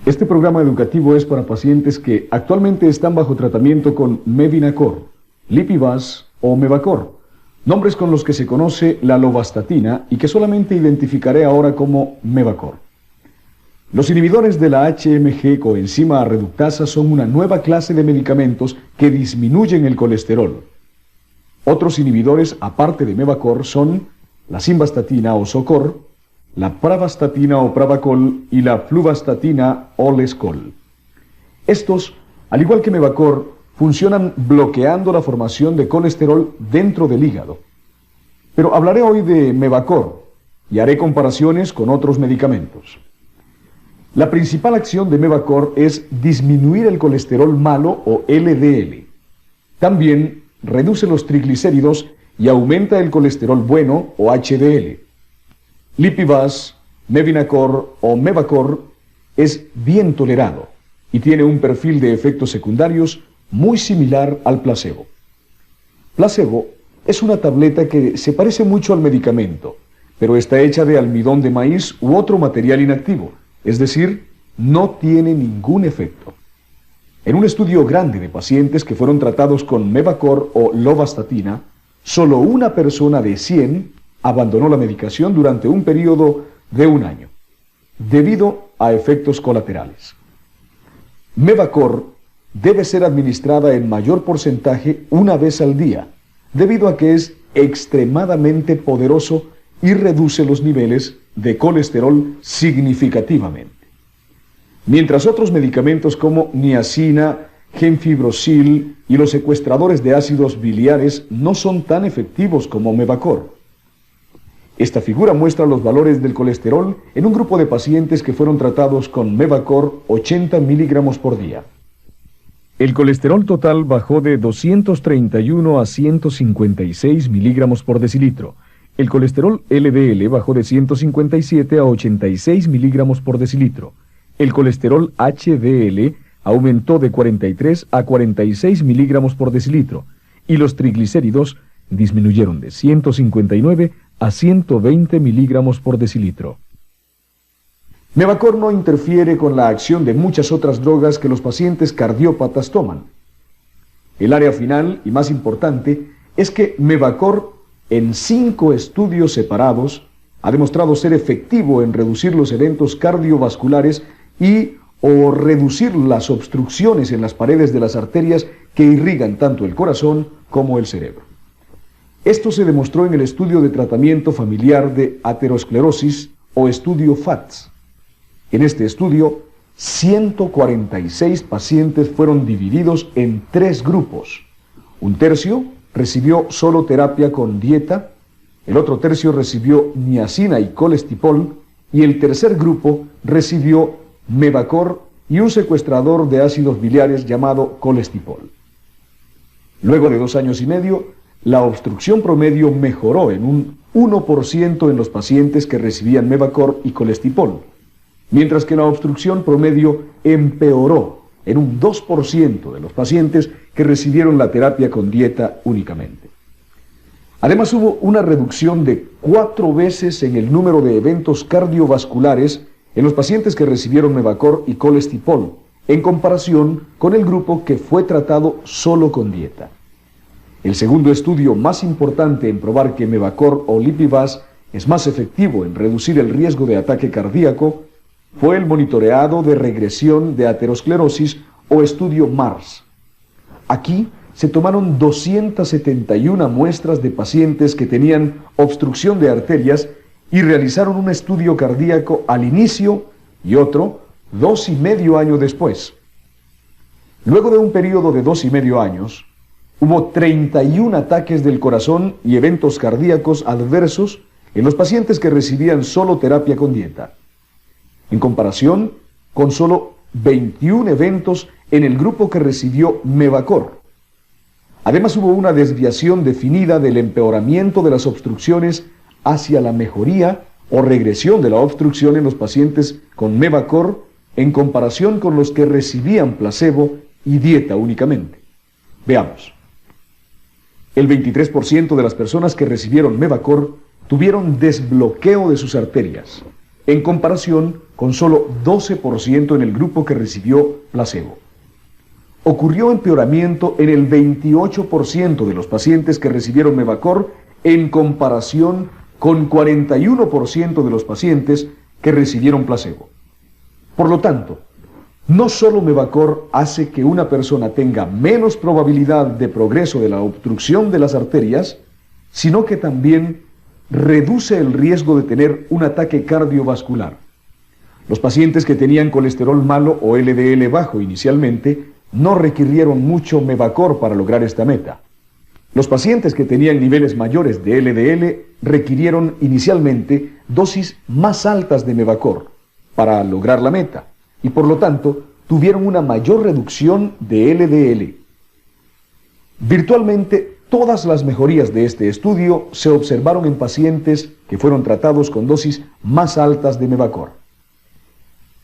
Este programa educativo es para pacientes que actualmente están bajo tratamiento con Mevacor, Lipivas o Mevacor, nombres con los que se conoce la lovastatina y que solamente identificaré ahora como Mevacor. Los inhibidores de la HMG coenzima reductasa son una nueva clase de medicamentos que disminuyen el colesterol. Otros inhibidores, aparte de Mevacor, son la simvastatina o Socor, la pravastatina o Pravacol y la fluvastatina o Lescol. Estos, al igual que Mevacor, funcionan bloqueando la formación de colesterol dentro del hígado. Pero hablaré hoy de Mevacor y haré comparaciones con otros medicamentos. La principal acción de Mevacor es disminuir el colesterol malo o LDL. También reduce los triglicéridos y aumenta el colesterol bueno o HDL. Lipivas, Mevacor o Mevacor es bien tolerado y tiene un perfil de efectos secundarios muy similar al placebo. Placebo es una tableta que se parece mucho al medicamento, pero está hecha de almidón de maíz u otro material inactivo, es decir, no tiene ningún efecto. En un estudio grande de pacientes que fueron tratados con Mevacor o lovastatina, solo una persona de 100 abandonó la medicación durante un periodo de 1 año, debido a efectos colaterales. Mevacor debe ser administrada en mayor porcentaje una vez al día, debido a que es extremadamente poderoso y reduce los niveles de colesterol significativamente. Mientras otros medicamentos como niacina, gemfibrosil y los secuestradores de ácidos biliares no son tan efectivos como Mevacor. Esta figura muestra los valores del colesterol en un grupo de pacientes que fueron tratados con Mevacor 80 miligramos por día. El colesterol total bajó de 231 a 156 miligramos por decilitro. El colesterol LDL bajó de 157 a 86 miligramos por decilitro. El colesterol HDL aumentó de 43 a 46 miligramos por decilitro. Y los triglicéridos disminuyeron de 159 a 120 miligramos por decilitro. Mevacor no interfiere con la acción de muchas otras drogas que los pacientes cardiópatas toman. El área final y más importante es que Mevacor, en 5 estudios separados, ha demostrado ser efectivo en reducir los eventos cardiovasculares y o reducir las obstrucciones en las paredes de las arterias que irrigan tanto el corazón como el cerebro. Esto se demostró en el estudio de tratamiento familiar de aterosclerosis o estudio FATS. En este estudio, 146 pacientes fueron divididos en 3 grupos. Un tercio recibió solo terapia con dieta, el otro tercio recibió niacina y colestipol y el tercer grupo recibió Mevacor y un secuestrador de ácidos biliares llamado colestipol. Luego de 2 años y medio, la obstrucción promedio mejoró en un 1% en los pacientes que recibían Mevacor y colestipol, mientras que la obstrucción promedio empeoró en un 2% de los pacientes que recibieron la terapia con dieta únicamente. Además hubo una reducción de 4 veces en el número de eventos cardiovasculares en los pacientes que recibieron Mevacor y colestipol, en comparación con el grupo que fue tratado solo con dieta. El segundo estudio más importante en probar que Mevacor o Lipivas es más efectivo en reducir el riesgo de ataque cardíaco fue el monitoreado de regresión de aterosclerosis o estudio MARS. Aquí se tomaron 271 muestras de pacientes que tenían obstrucción de arterias y realizaron un estudio cardíaco al inicio y otro 2,5 años después. Luego de un periodo de 2,5 años, hubo 31 ataques del corazón y eventos cardíacos adversos en los pacientes que recibían solo terapia con dieta, en comparación con solo 21 eventos en el grupo que recibió Mevacor. Además hubo una desviación definida del empeoramiento de las obstrucciones hacia la mejoría o regresión de la obstrucción en los pacientes con Mevacor en comparación con los que recibían placebo y dieta únicamente. Veamos. El 23% de las personas que recibieron Mevacor tuvieron desbloqueo de sus arterias. en comparación con solo 12% en el grupo que recibió placebo. Ocurrió empeoramiento en el 28% de los pacientes que recibieron Mevacor en comparación con 41% de los pacientes que recibieron placebo. Por lo tanto, no solo Mevacor hace que una persona tenga menos probabilidad de progreso de la obstrucción de las arterias, sino que también reduce el riesgo de tener un ataque cardiovascular. Los pacientes que tenían colesterol malo o LDL bajo inicialmente no requirieron mucho Mevacor para lograr esta meta. Los pacientes que tenían niveles mayores de LDL requirieron inicialmente dosis más altas de Mevacor para lograr la meta y por lo tanto tuvieron una mayor reducción de LDL. Virtualmente todas las mejorías de este estudio se observaron en pacientes que fueron tratados con dosis más altas de Mevacor.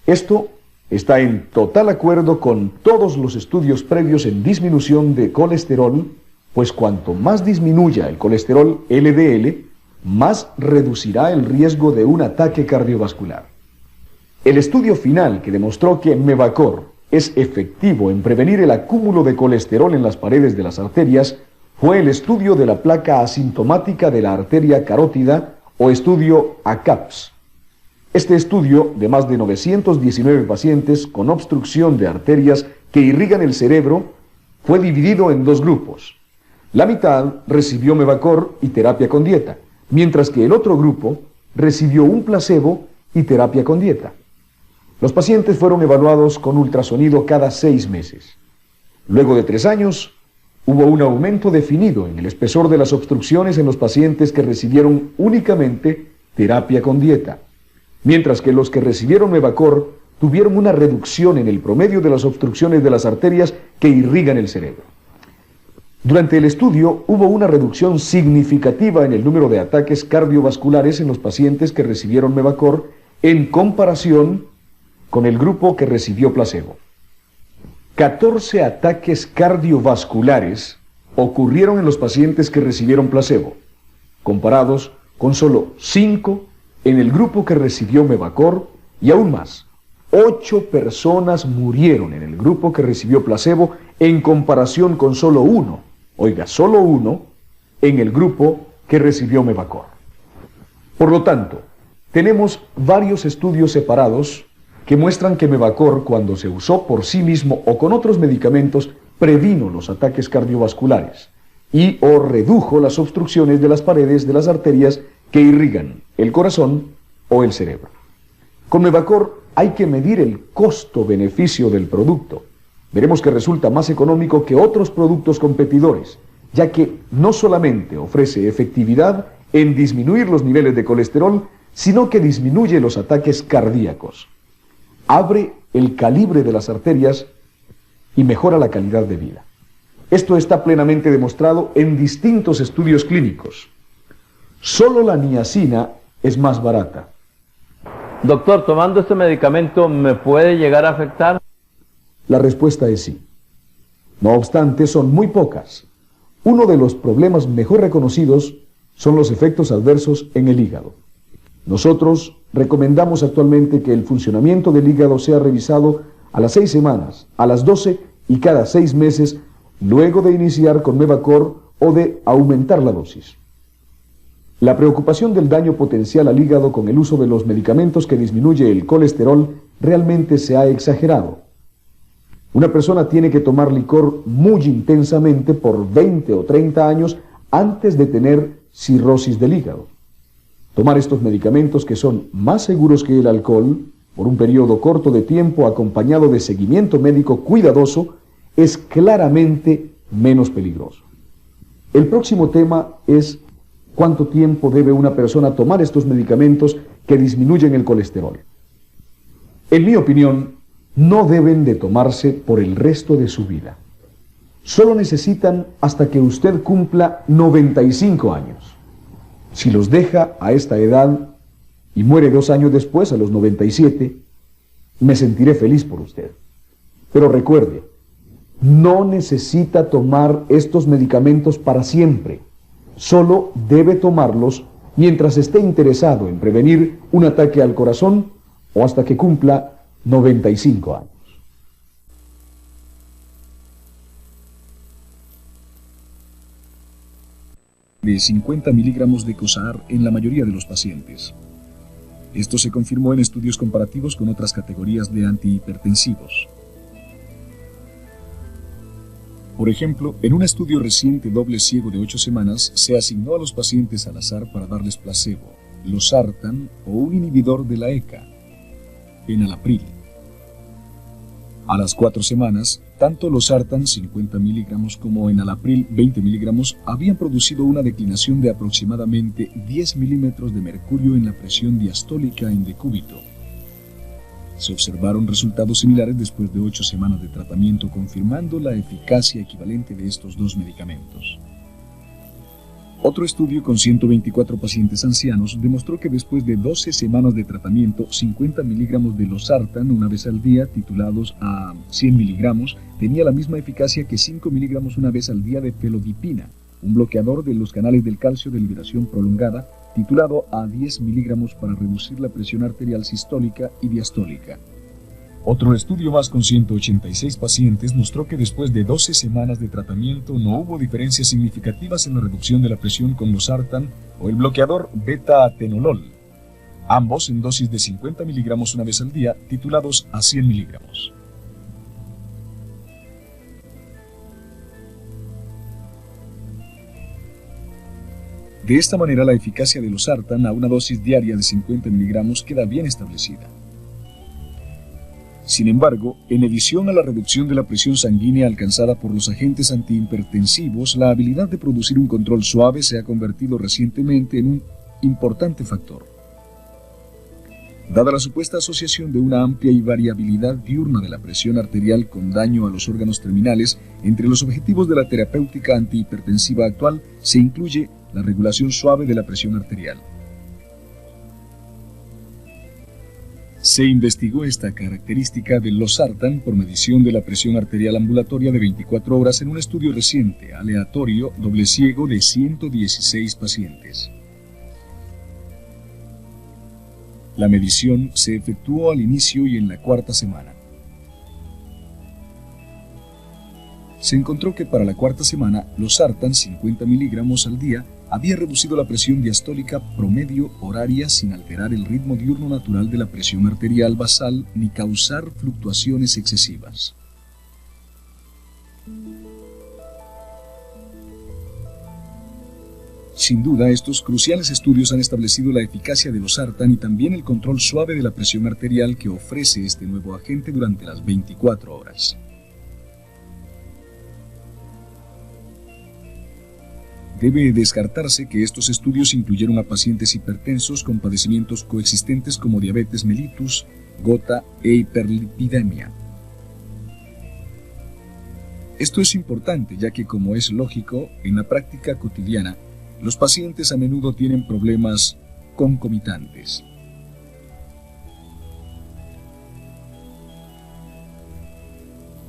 Esto está en total acuerdo con todos los estudios previos en disminución de colesterol, pues cuanto más disminuya el colesterol LDL, más reducirá el riesgo de un ataque cardiovascular. El estudio final que demostró que Mevacor es efectivo en prevenir el acúmulo de colesterol en las paredes de las arterias fue el estudio de la placa asintomática de la arteria carótida o estudio ACAPS. Este estudio, de más de 919 pacientes con obstrucción de arterias que irrigan el cerebro, fue dividido en dos grupos. La mitad recibió Mevacor y terapia con dieta, mientras que el otro grupo recibió un placebo y terapia con dieta. Los pacientes fueron evaluados con ultrasonido cada 6 meses. Luego de 3 años, hubo un aumento definido en el espesor de las obstrucciones en los pacientes que recibieron únicamente terapia con dieta, mientras que los que recibieron Mevacor tuvieron una reducción en el promedio de las obstrucciones de las arterias que irrigan el cerebro. Durante el estudio hubo una reducción significativa en el número de ataques cardiovasculares en los pacientes que recibieron Mevacor en comparación con el grupo que recibió placebo. 14 ataques cardiovasculares ocurrieron en los pacientes que recibieron placebo, comparados con solo 5 en el grupo que recibió Mevacor y aún más, 8 personas murieron en el grupo que recibió placebo en comparación con solo 1, oiga, solo 1 en el grupo que recibió Mevacor. Por lo tanto, tenemos varios estudios separados que muestran que Mevacor, cuando se usó por sí mismo o con otros medicamentos, previno los ataques cardiovasculares y o redujo las obstrucciones de las paredes de las arterias que irrigan el corazón o el cerebro. Con Mevacor hay que medir el costo-beneficio del producto. Veremos que resulta más económico que otros productos competidores, ya que no solamente ofrece efectividad en disminuir los niveles de colesterol, sino que disminuye los ataques cardíacos. Abre el calibre de las arterias y mejora la calidad de vida. Esto está plenamente demostrado en distintos estudios clínicos. Solo la niacina es más barata. Doctor, ¿tomando este medicamento me puede llegar a afectar? La respuesta es sí. No obstante, son muy pocas. Uno de los problemas mejor reconocidos son los efectos adversos en el hígado. Nosotros recomendamos actualmente que el funcionamiento del hígado sea revisado a las 6 semanas, a las 12 y cada 6 meses, luego de iniciar con Mevacor o de aumentar la dosis. La preocupación del daño potencial al hígado con el uso de los medicamentos que disminuye el colesterol realmente se ha exagerado. Una persona tiene que tomar licor muy intensamente por 20 o 30 años antes de tener cirrosis del hígado. Tomar estos medicamentos, que son más seguros que el alcohol, por un periodo corto de tiempo acompañado de seguimiento médico cuidadoso, es claramente menos peligroso. El próximo tema es cuánto tiempo debe una persona tomar estos medicamentos que disminuyen el colesterol. En mi opinión, no deben de tomarse por el resto de su vida. Solo necesitan hasta que usted cumpla 95 años. Si los deja a esta edad y muere 2 años después, a los 97, me sentiré feliz por usted. Pero recuerde, no necesita tomar estos medicamentos para siempre. Solo debe tomarlos mientras esté interesado en prevenir un ataque al corazón o hasta que cumpla 95 años. De 50 miligramos de COSAR en la mayoría de los pacientes. Esto se confirmó en estudios comparativos con otras categorías de antihipertensivos. Por ejemplo, en un estudio reciente doble ciego de 8 semanas, se asignó a los pacientes al azar para darles placebo, losartan o un inhibidor de la ECA, enalapril. A las 4 semanas, tanto losartan 50 miligramos como enalapril 20 miligramos habían producido una declinación de aproximadamente 10 milímetros de mercurio en la presión diastólica en decúbito. Se observaron resultados similares después de 8 semanas de tratamiento, confirmando la eficacia equivalente de estos dos medicamentos. Otro estudio con 124 pacientes ancianos demostró que después de 12 semanas de tratamiento, 50 miligramos de losartan una vez al día, titulados a 100 miligramos, tenía la misma eficacia que 5 miligramos una vez al día de felodipina, un bloqueador de los canales del calcio de liberación prolongada, titulado a 10 miligramos para reducir la presión arterial sistólica y diastólica. Otro estudio más con 186 pacientes mostró que después de 12 semanas de tratamiento no hubo diferencias significativas en la reducción de la presión con losartan o el bloqueador beta-atenolol, ambos en dosis de 50 miligramos una vez al día, titulados a 100 miligramos. De esta manera, la eficacia de losartan a una dosis diaria de 50 miligramos queda bien establecida. Sin embargo, en adición a la reducción de la presión sanguínea alcanzada por los agentes antihipertensivos, la habilidad de producir un control suave se ha convertido recientemente en un importante factor. Dada la supuesta asociación de una amplia y variabilidad diurna de la presión arterial con daño a los órganos terminales, entre los objetivos de la terapéutica antihipertensiva actual se incluye la regulación suave de la presión arterial. Se investigó esta característica del losartan por medición de la presión arterial ambulatoria de 24 horas en un estudio reciente, aleatorio, doble ciego de 116 pacientes. La medición se efectuó al inicio y en la cuarta semana. Se encontró que para la cuarta semana, losartan 50 miligramos al día había reducido la presión diastólica promedio horaria sin alterar el ritmo diurno natural de la presión arterial basal ni causar fluctuaciones excesivas. Sin duda, estos cruciales estudios han establecido la eficacia de losartan y también el control suave de la presión arterial que ofrece este nuevo agente durante las 24 horas. Debe descartarse que estos estudios incluyeron a pacientes hipertensos con padecimientos coexistentes como diabetes mellitus, gota e hiperlipidemia. Esto es importante ya que, como es lógico, en la práctica cotidiana, los pacientes a menudo tienen problemas concomitantes.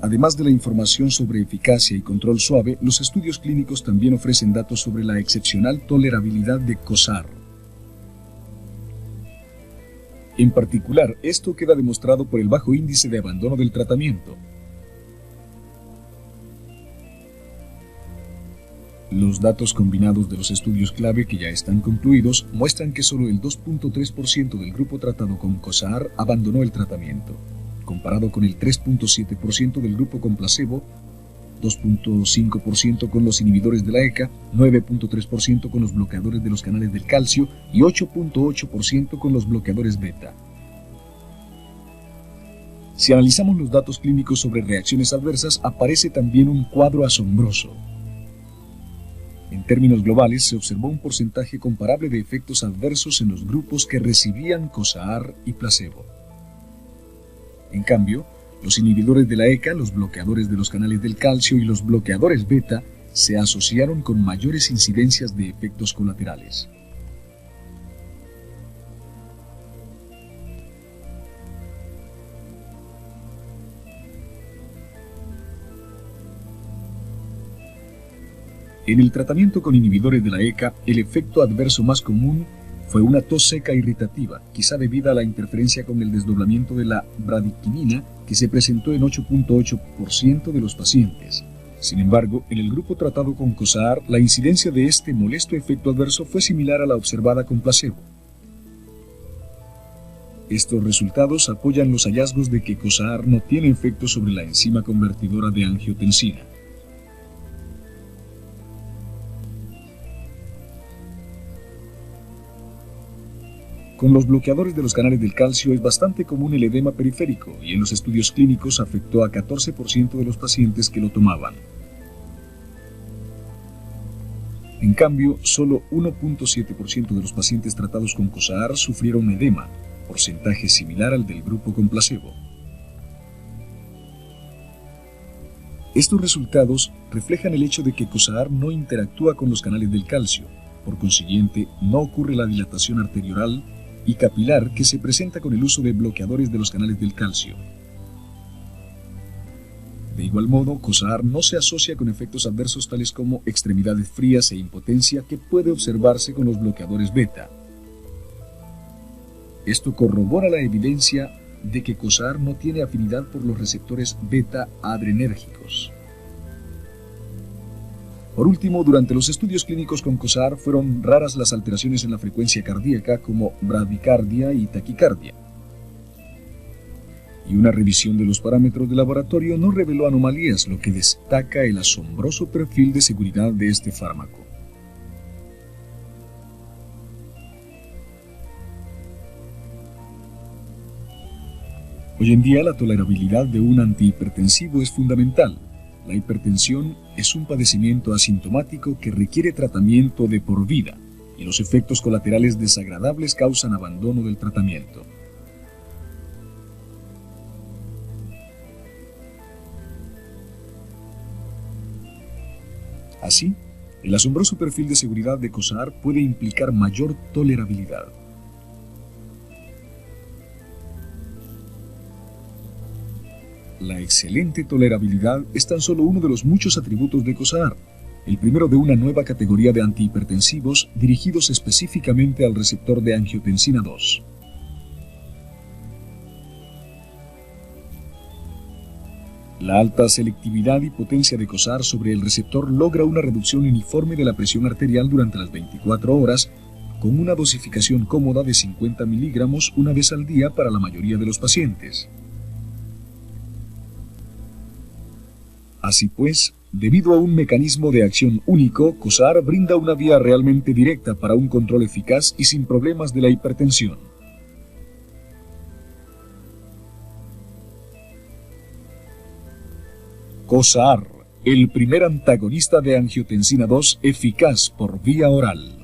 Además de la información sobre eficacia y control suave, los estudios clínicos también ofrecen datos sobre la excepcional tolerabilidad de COSAR. En particular, esto queda demostrado por el bajo índice de abandono del tratamiento. Los datos combinados de los estudios clave que ya están concluidos muestran que solo el 2.3% del grupo tratado con COSAR abandonó el tratamiento, comparado con el 3.7% del grupo con placebo, 2.5% con los inhibidores de la ECA, 9.3% con los bloqueadores de los canales del calcio y 8.8% con los bloqueadores beta. Si analizamos los datos clínicos sobre reacciones adversas, aparece también un cuadro asombroso. En términos globales, se observó un porcentaje comparable de efectos adversos en los grupos que recibían COSAR y placebo. En cambio, los inhibidores de la ECA, los bloqueadores de los canales del calcio y los bloqueadores beta se asociaron con mayores incidencias de efectos colaterales. En el tratamiento con inhibidores de la ECA, el efecto adverso más común fue una tos seca irritativa, quizá debida a la interferencia con el desdoblamiento de la bradiquinina, que se presentó en 8.8% de los pacientes. Sin embargo, en el grupo tratado con COSAAR, la incidencia de este molesto efecto adverso fue similar a la observada con placebo. Estos resultados apoyan los hallazgos de que COSAAR no tiene efecto sobre la enzima convertidora de angiotensina. Con los bloqueadores de los canales del calcio es bastante común el edema periférico y en los estudios clínicos afectó a 14% de los pacientes que lo tomaban. En cambio, solo 1.7% de los pacientes tratados con COSAAR sufrieron edema, porcentaje similar al del grupo con placebo. Estos resultados reflejan el hecho de que COSAAR no interactúa con los canales del calcio, por consiguiente no ocurre la dilatación arterioral y capilar que se presenta con el uso de bloqueadores de los canales del calcio. De igual modo, COSAAR no se asocia con efectos adversos tales como extremidades frías e impotencia que puede observarse con los bloqueadores beta. Esto corrobora la evidencia de que COSAAR no tiene afinidad por los receptores beta adrenérgicos. Por último, durante los estudios clínicos con COSAAR fueron raras las alteraciones en la frecuencia cardíaca como bradicardia y taquicardia. Y una revisión de los parámetros de laboratorio no reveló anomalías, lo que destaca el asombroso perfil de seguridad de este fármaco. Hoy en día la tolerabilidad de un antihipertensivo es fundamental. La hipertensión es un padecimiento asintomático que requiere tratamiento de por vida y los efectos colaterales desagradables causan abandono del tratamiento. Así, el asombroso perfil de seguridad de COSAAR puede implicar mayor tolerabilidad. La excelente tolerabilidad es tan solo uno de los muchos atributos de COSAAR, el primero de una nueva categoría de antihipertensivos dirigidos específicamente al receptor de angiotensina 2. La alta selectividad y potencia de COSAAR sobre el receptor logra una reducción uniforme de la presión arterial durante las 24 horas, con una dosificación cómoda de 50 miligramos una vez al día para la mayoría de los pacientes. Así pues, debido a un mecanismo de acción único, COSAAR brinda una vía realmente directa para un control eficaz y sin problemas de la hipertensión. COSAAR, el primer antagonista de angiotensina 2 eficaz por vía oral.